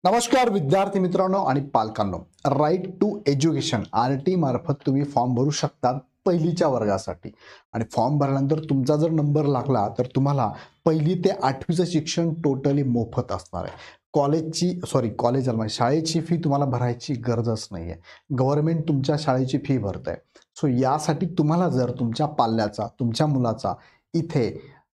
नमस्कार विद्यार्थी मित्रांनो आणि पालकांनो. राईट टू एज्युकेशन RT मार्फत तुम्ही फॉर्म भरू शकता पहिलीच्या वर्गासाठी. आणि फॉर्म भरल्यानंतर तुमचा जर नंबर लागला तर तुम्हाला पहिली ते 8वीचं शिक्षण टोटली मोफत असणार आहे. शाळेची फी तुम्हाला भरायची गरजच नाही आहे. गव्हर्नमेंट तुमच्या शाळेची फी भरत आहे. सो यासाठी तुम्हाला जर तुमच्या पाल्याचा तुमच्या मुलाचा इथे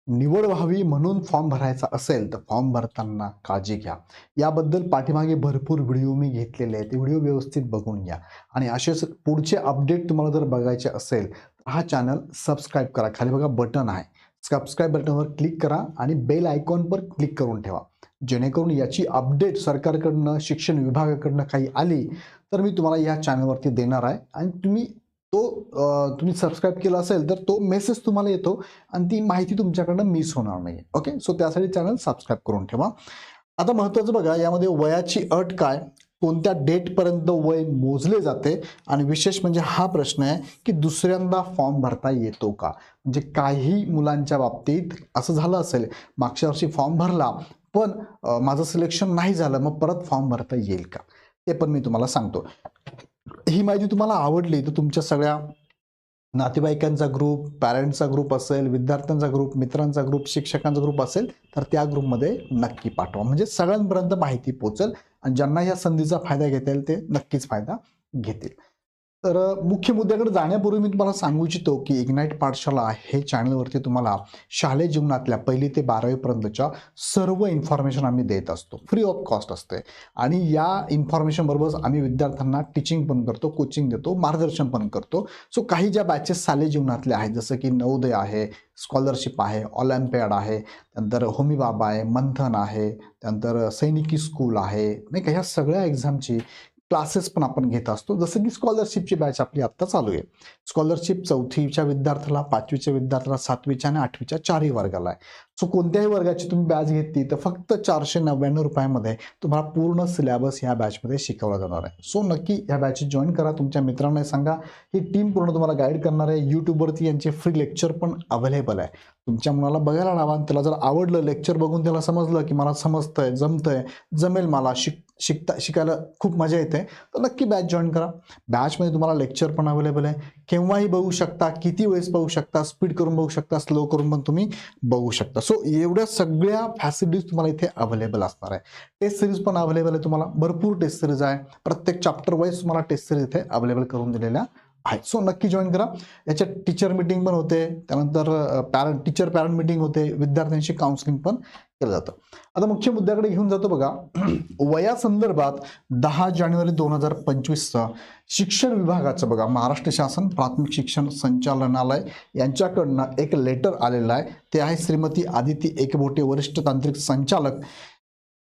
निवड व्हावी म्हणून फॉर्म भरायचा असेल तर फॉर्म भरताना काळजी घ्या. याबद्दल पाठीमागे भरपूर व्हिडिओ मी घेतलेले आहेत. ते व्हिडिओ व्यवस्थित बघून घ्या. आणि असेच पुढचे अपडेट तुम्हाला जर बघायचे असेल तर हा चॅनल सबस्क्राईब करा. खाली बघा बटन आहे. सबस्क्राईब बटनवर क्लिक करा आणि बेल आयकॉनवर क्लिक करून ठेवा. जेणेकरून याची अपडेट सरकारकडनं शिक्षण विभागाकडनं काही आली तर मी तुम्हाला या चॅनलवरती देणार आहे. आणि तुम्ही सबस्क्राईब केला असेल तर तो मेसेज तुम्हाला येतो आणि ती माहिती तुमच्याकडनं मिस होणार नाही. ओके, सो त्यासाठी चॅनल सबस्क्राईब करून ठेवा. आता महत्त्वाचं बघा, यामध्ये वयाची अट काय, कोणत्या डेटपर्यंत वय मोजले जाते आणि विशेष म्हणजे हा प्रश्न आहे की दुसऱ्यांदा फॉर्म भरता येतो का. म्हणजे काही मुलांच्या बाबतीत असं झालं असेल, मागच्या वर्षी फॉर्म भरला पण माझं सिलेक्शन नाही झालं, मग परत फॉर्म भरता येईल का, ते पण मी तुम्हाला सांगतो. ही माहिती तुम्हाला आवडली तर तुमच्या सगळ्या नातेवाईकांचा ग्रुप, पॅरेंट्सचा ग्रुप असेल, विद्यार्थ्यांचा ग्रुप, मित्रांचा ग्रुप, शिक्षकांचा ग्रुप असेल तर त्या ग्रुपमध्ये नक्की पाठवा. म्हणजे सगळ्यांपर्यंत माहिती पोहोचेल आणि ज्यांना या संधीचा फायदा घेता येईल ते नक्कीच फायदा घेतील. तर मुख्य मुद्द्याकडे जाण्यापूर्वी मी तुम्हाला सांगू इच्छितो की इग्नाइट पाठशाला हे चॅनलवरती तुम्हाला शालेय जीवनातल्या 1ली ते 12वी पर्यंतच्या सर्व इन्फॉर्मेशन आम्ही देत असतो. फ्री ऑफ कॉस्ट असते. आणि या इन्फॉर्मेशन बरोबर आम्ही विद्यार्थ्यांना टीचिंग पण करतो, कोचिंग देतो, मार्गदर्शन पण करतो. सो काही ज्या बॅचेस शालेय जीवनातल्या आहेत, जसं की नवोदय आहे, स्कॉलरशिप आहे, ऑलिम्पियाड आहे, त्यानंतर होमी बाबा आहे, मंथन आहे, त्यानंतर सैनिकी स्कूल आहे, नाही का, ह्या सगळ्या एक्झामची क्लासेस पण आपण घेत असतो. जसं की स्कॉलरशिपची बॅच आपली आत्ता चालू आहे. स्कॉलरशिप 4थीच्या विद्यार्थ्याला, 5वीच्या विद्यार्थ्याला, 7वीच्या आणि 8वीच्या 4ही वर्गाला आहे. सो कोणत्याही वर्गाची तुम्ही बॅच घेतली तर फक्त ₹499 तुम्हाला पूर्ण सिलेबस ह्या बॅचमध्ये शिकवला जाणार आहे. सो नक्की ह्या बॅचेस जॉईन करा. तुमच्या मित्रांना सांगा. ही टीम पूर्ण तुम्हाला गाईड करणार आहे. यूट्यूबवरती यांचे फ्री लेक्चर पण अवेलेबल आहे. तुमच्या मुलाला बघायला लावा. त्याला जर आवडलं, लेक्चर बघून त्याला समजलं की मला समजतंय, जमतंय, जमेल, मला शिकायला खूप मजा येते, तर नक्की बॅच जॉईन करा. बॅचमध्ये तुम्हाला लेक्चर पण अवेलेबल आहे. केव्हाही बघू शकता, किती वेळेस बघू शकता, स्पीड करून बघू शकता, स्लो करून पण तुम्ही बघू शकता. सो एवढ्या सगळ्या फॅसिलिटीज तुम्हाला इथे अवेलेबल असणार आहे. टेस्ट सिरीज पण अवेलेबल आहे. तुम्हाला भरपूर टेस्ट सिरीज आहे. प्रत्येक चॅप्टर वाईज तुम्हाला टेस्ट सिरीज इथे अवेलेबल करून दिलेल्या आहेत. सो नक्की जॉईन करा. याच्यात टीचर मीटिंग पण होते, त्यानंतर टीचर पॅरेंट मीटिंग होते, विद्यार्थ्यांशी काउन्सिलिंग पण केलं जातं. आता मुख्य मुद्द्याकडे घेऊन जातो बघा. वयासंदर्भात 10 जानेवारी 2025 शिक्षण विभागाचं बघा, महाराष्ट्र शासन प्राथमिक शिक्षण संचालनालय यांच्याकडनं एक लेटर आलेलं आहे. ते आहे श्रीमती आदिती एकबोटे, वरिष्ठ तांत्रिक संचालक,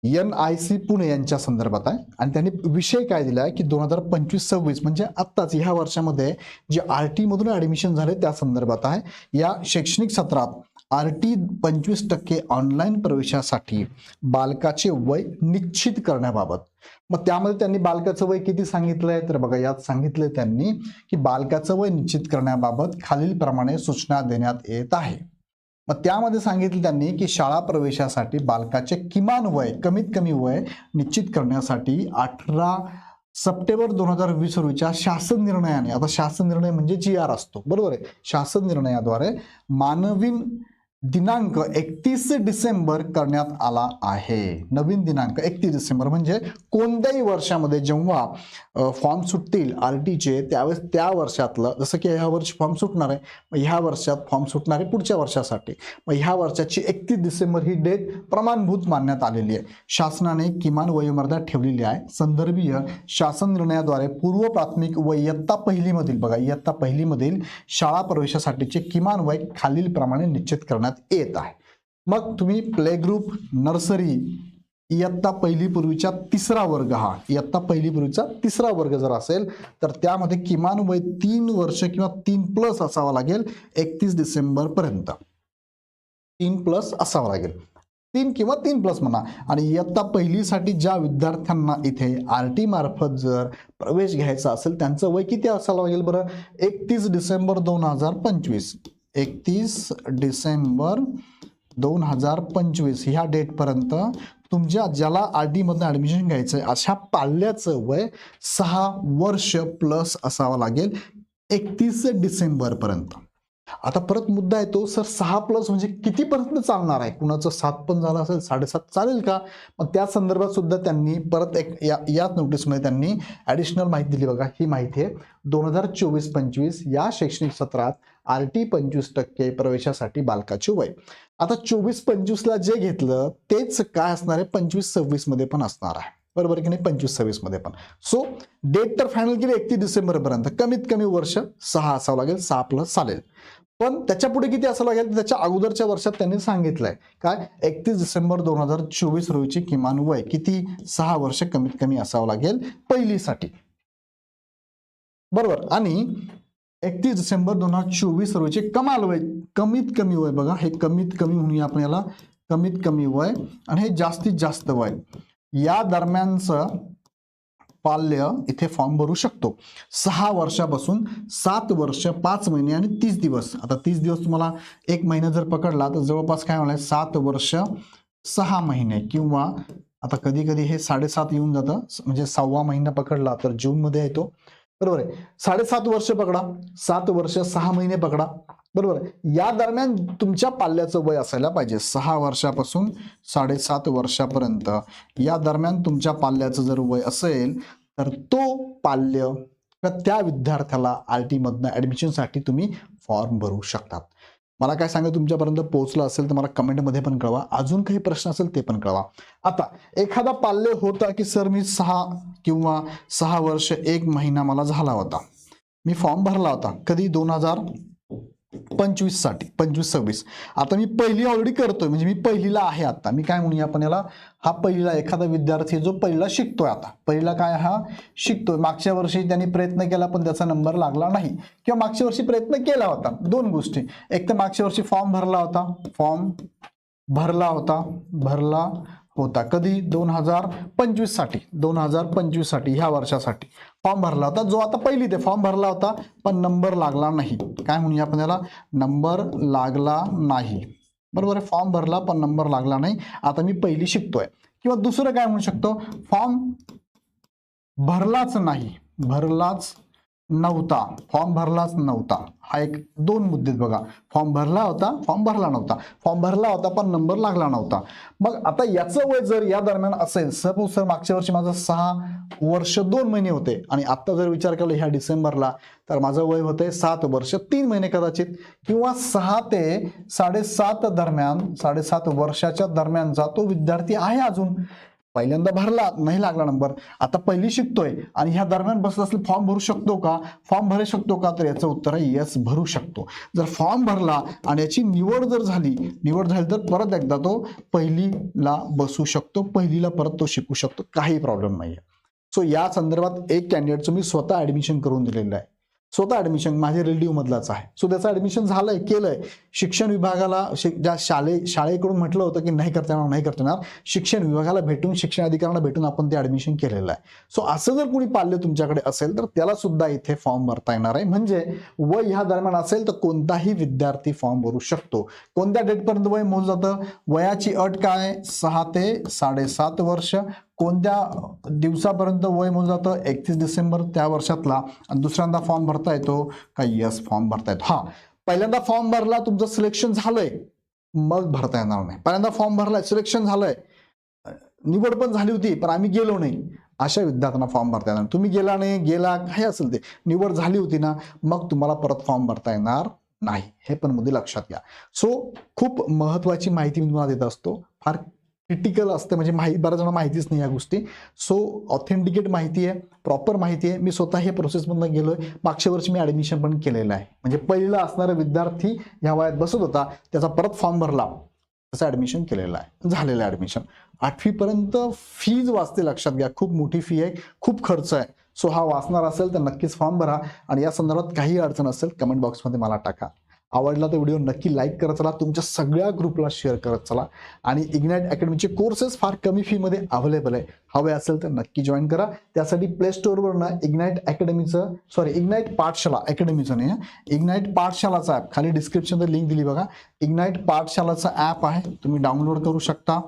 NIC पुणे यांच्या संदर्भात आहे. आणि त्यांनी विषय काय दिला आहे की 2025-26 म्हणजे आत्ताच ह्या वर्षामध्ये जे RT मधून ऍडमिशन झाले त्या संदर्भात आहे. या शैक्षणिक सत्रात RT 25% ऑनलाईन प्रवेशासाठी बालकाचे वय निश्चित करण्याबाबत. मग त्यामध्ये त्यांनी बालकाचं वय किती सांगितलंय तर बघा, यात सांगितलंय त्यांनी की बालकाचं वय निश्चित करण्याबाबत खालील प्रमाणे सूचना देण्यात येत आहे. मग त्यामध्ये सांगितलं त्यांनी की शाळा प्रवेशासाठी बालकाचे किमान वय, कमीत कमी वय निश्चित करण्यासाठी 18 सप्टेंबर 2020 रोजीच्या शासन निर्णयाने, आता शासन निर्णय म्हणजे GR असतो, बरोबर आहे, शासन निर्णयाद्वारे मानवीन दिनांक 31 डिसेंबर करण्यात आला आहे. नवीन दिनांक 31 डिसेंबर म्हणजे कोणत्याही वर्षामध्ये जेव्हा फॉर्म सुटतील RTचे त्यावेळेस त्या वर्षातलं, जसं की ह्या वर्षी फॉर्म सुटणार आहे, मग ह्या वर्षात फॉर्म सुटणार आहे पुढच्या वर्षासाठी, मग ह्या वर्षाची 31 डिसेंबर ही डेट प्रमाणभूत मानण्यात आलेली आहे. शासनाने किमान वयोमर्यादा ठेवलेली आहे. संदर्भीय शासन निर्णयाद्वारे पूर्व प्राथमिक व इयत्ता पहिलीमधील, बघा, इयत्ता पहिलीमधील शाळा प्रवेशासाठीचे किमान वय खालील प्रमाणे निश्चित करण्यात येत आहे. मग तुम्ही प्ले ग्रुप, नर्सरी, इयत्ता पहिली पूर्वीचा तिसरा वर्ग, हा इयत्ता पहिली पूर्वीचा तिसरा वर्ग जर असेल तर त्यामध्ये किमान वय 3 वर्ष किंवा 3+ असावं लागेल 31 डिसेंबर पर्यंत. 3+ असावं लागेल, 3 किंवा 3+ म्हणा. आणि इयत्ता पहिलीसाठी ज्या विद्यार्थ्यांना इथे RT मार्फत जर प्रवेश घ्यायचा असेल त्यांचं वय किती असावं लागेल बरं, 31 डिसेंबर 2025. 31 डिसेंबर 2025 ह्या डेटपर्यंत तुमच्या ज्याला RT मधनं ऍडमिशन घ्यायचंय अशा पाल्याचं वय 6 वर्ष प्लस असावं लागेल 31 डिसेंबर पर्यंत. आता परत मुद्दा येतो, सर 6 प्लस म्हणजे कितीपर्यंत चालणार आहे? कुणाचं 7 पण झालं असेल, 7.5 चालेल का? मग त्या संदर्भात सुद्धा त्यांनी परत एक याच नोटीसमध्ये त्यांनी ऍडिशनल माहिती दिली बघा. ही माहिती आहे 2024-25 या शैक्षणिक सत्रात RT 25% प्रवेशासाठी बालकाचे वय. आता 24-25ला जे घेतलं तेच काय असणार आहे 25-26 मध्ये पण असणार आहे, बरोबर की नाही? 25-26 मध्ये पण. सो डेट तर फायनल केली 31 डिसेंबर पर्यंत, कमीत कमी वर्ष 6 असावं लागेल, 6 प्लस चालेल. पण त्याच्या पुढे किती असावं लागेल? त्याच्या अगोदरच्या वर्षात त्यांनी सांगितलंय काय 31 डिसेंबर 2024 रोजीचे किमान वय किती? 6 वर्ष कमीत कमी असावं लागेल पहिलीसाठी, बरोबर. आणि 31 डिसेंबर 2024 रोजीचे कमाल वय, कमीत कमी वय बघा, हे कमीत कमी म्हणूया आपण याला, कमीत कमी वय आणि हे जास्तीत जास्त वय या दरम्यानचं पाल्य इथे फॉर्म भरू शकतो. 6 वर्षापासून 7 वर्ष 5 महिने आणि 30 दिवस. आता 30 दिवस तुम्हाला एक महिना जर पकडला तर जवळपास काय होणार? 7 वर्ष 6 महिने, किंवा आता कधी कधी हे 7.5 येऊन जातं, म्हणजे 6वा महिना पकडला तर जून मध्ये येतो, बरोबर आहे. 7.5 वर्ष पकडा, 7 वर्ष 6 महिने पकडा, बरोबर आहे. या दरम्यान तुमच्या पाल्याचं वय असायला पाहिजे. 6 वर्षापासून 7.5 वर्षापर्यंत या दरम्यान तुमच्या पाल्याचं जर वय असेल तर तो पाल्य त्या विद्यार्थ्याला RT मधनं ऍडमिशनसाठी तुम्ही फॉर्म भरू शकतात. मला काय सांगा, तुमच्यापर्यंत पोहोचलं असेल तर मला कमेंटमध्ये पण कळवा. अजून काही प्रश्न असेल ते पण कळवा. आता एखादा पाल्य होता की सर मी 6 किंवा 6 वर्ष 1 महिना मला झाला होता, मी फॉर्म भरला होता कधी 2025 साठी, 25-26. आता मी पहिली ऑलरेडी करतोय, म्हणजे मी पहिलीला आहे आता. मी काय म्हणूया आपण याला, हा पहिला एखादा विद्यार्थी जो पहिला शिकतोय, आता पहिला काय हा शिकतोय. मागच्या वर्षी त्यांनी प्रयत्न केला पण त्याचा नंबर लागला नाही, किंवा मागच्या वर्षी प्रयत्न केला होता. दोन गोष्टी, एक तर मागच्या वर्षी फॉर्म भरला होता कधी 2025 साठी, 2025 साठी ह्या वर्षासाठी फॉर्म भरला होता, जो आता पहिली ते फॉर्म भरला होता पण नंबर लागला नाही. काय म्हणूया आपण याला, नंबर लागला नाही, बरोबर आहे. फॉर्म भरला पण नंबर लागला नाही, आता मी पहिली शिकतोय. किंवा दुसरं काय म्हणू शकतो, फॉर्म भरलाच नव्हता. हा एक दोन मुद्दे बघा. फॉर्म भरला होता, फॉर्म भरला नव्हता, फॉर्म भरला होता पण नंबर लागला नव्हता. मग आता याचं वय जर या दरम्यान असेल, सपोज सर मागच्या वर्षी माझं 6 वर्ष 2 महिने होते आणि आता जर विचार केला ह्या डिसेंबरला, तर माझं वय होतंय 7 वर्ष 3 महिने कदाचित, किंवा 6 ते 7.5 दरम्यान, 7.5 वर्षाच्या दरम्यानचा तो विद्यार्थी आहे. अजून पहिल्यांदा भरला, नाही लागला नंबर, आता पहिली शिकतोय आणि ह्या दरम्यान बसला असेल, फॉर्म भरू शकतो का? फॉर्म भरू शकतो का? तर याचं उत्तर आहे येस, भरू शकतो. जर फॉर्म भरला आणि याची निवड झाली तर परत एकदा तो पहिलीला बसू शकतो, पहिलीला परत तो शिकू शकतो, काही प्रॉब्लेम नाहीये. सो या संदर्भात एक कॅन्डिडेटचं मी स्वतः ऍडमिशन करून दिलेलं आहे. स्वतः ऍडमिशन माझे रेडिओ मधलाच आहे. सो त्याचं ऍडमिशन झालंय, केलंय. शिक्षण विभागाला ज्या शाळेकडून म्हटलं होतं की नाही करता येणार, शिक्षण विभागाला भेटून, शिक्षण अधिकाऱ्यांना भेटून आपण ते ऍडमिशन केलेलं आहे. सो असं जर कोणी पाल्य तुमच्याकडे असेल तर त्याला सुद्धा इथे फॉर्म भरता येणार आहे. म्हणजे वय ह्या दरम्यान असेल तर कोणताही विद्यार्थी फॉर्म भरू शकतो. कोणत्या डेटपर्यंत वय मोजलं जातं? वयाची अट काय? 6 ते 7.5 वर्ष. कोणत्या दिवसापर्यंत वय मोजलं जातं? 31 डिसेंबर त्या वर्षातला. आणि दुसऱ्यांदा फॉर्म भरता येतो का? यस, फॉर्म भरता येतो. हा, पहिल्यांदा फॉर्म भरला, तुमचं सिलेक्शन झालंय, मग भरता येणार नाही. पहिल्यांदा फॉर्म भरलाय, सिलेक्शन झालंय, निवड पण झाली होती पण आम्ही गेलो नाही, अशा विद्यार्थ्यांना फॉर्म भरता येणार. तुम्ही गेला नाही, गेला काय असेल ते, निवड झाली होती ना, मग तुम्हाला परत फॉर्म भरता येणार नाही. हे पण मुद्दे लक्षात घ्या. सो खूप महत्वाची माहिती मी तुम्हाला देत असतो, फार क्रिटिकल असते, म्हणजे बऱ्याच जणांना माहितीच नाही या गोष्टी. सो ऑथेंटिकेट माहिती आहे, प्रॉपर माहिती आहे. मी स्वतः हे प्रोसेसमधून गेलोय. मागच्या वर्षी मी ऍडमिशन पण केलेलं आहे. म्हणजे पहिला असणारा विद्यार्थी या वयात बसत होता, त्याचा परत फॉर्म भरला, त्याचं ऍडमिशन केलेलं आहे, झालेलं ऍडमिशन. 8वी पर्यंत फीज वाचते, लक्षात घ्या. खूप मोठी फी आहे, खूप खर्च आहे. सो हा वाचणार असेल तर नक्कीच फॉर्म भरा. आणि या संदर्भात काही अडचण असेल कमेंट बॉक्समध्ये मला टाका. आवडला तर व्हिडिओ नक्की लाईक करत चला, तुमच्या सगळ्या ग्रुपला शेअर करत चला. आणि इग्नाइट अकॅडमीचे कोर्सेस फार कमी फीमध्ये अवेलेबल आहे. हवे असेल तर नक्की जॉईन करा. त्यासाठी प्ले स्टोअरवरनं इग्नाइट पाठशाला अकॅडमीचं नाही, इग्नाइट पाठशालाचा ॲप, खाली डिस्क्रिप्शनमध्ये लिंक दिली बघा. इग्नाइट पाठशालाचा ॲप आहे, तुम्ही डाउनलोड करू शकता.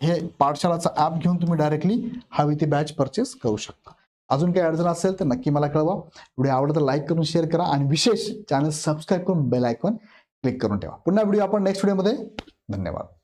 हे पाठशाळाचा ॲप घेऊन तुम्ही डायरेक्टली हवी ती बॅच परचेस करू शकता. अजून काही अडचण असेल तर नक्की मला कळवा. व्हिडिओ आवडला तर लाईक करून शेअर करा आणि विशेष चॅनल सबस्क्राईब करून बेल आयकॉन क्लिक करून ठेवा. पुन्हा व्हिडिओ आपण नेक्स्ट व्हिडिओमध्ये. धन्यवाद.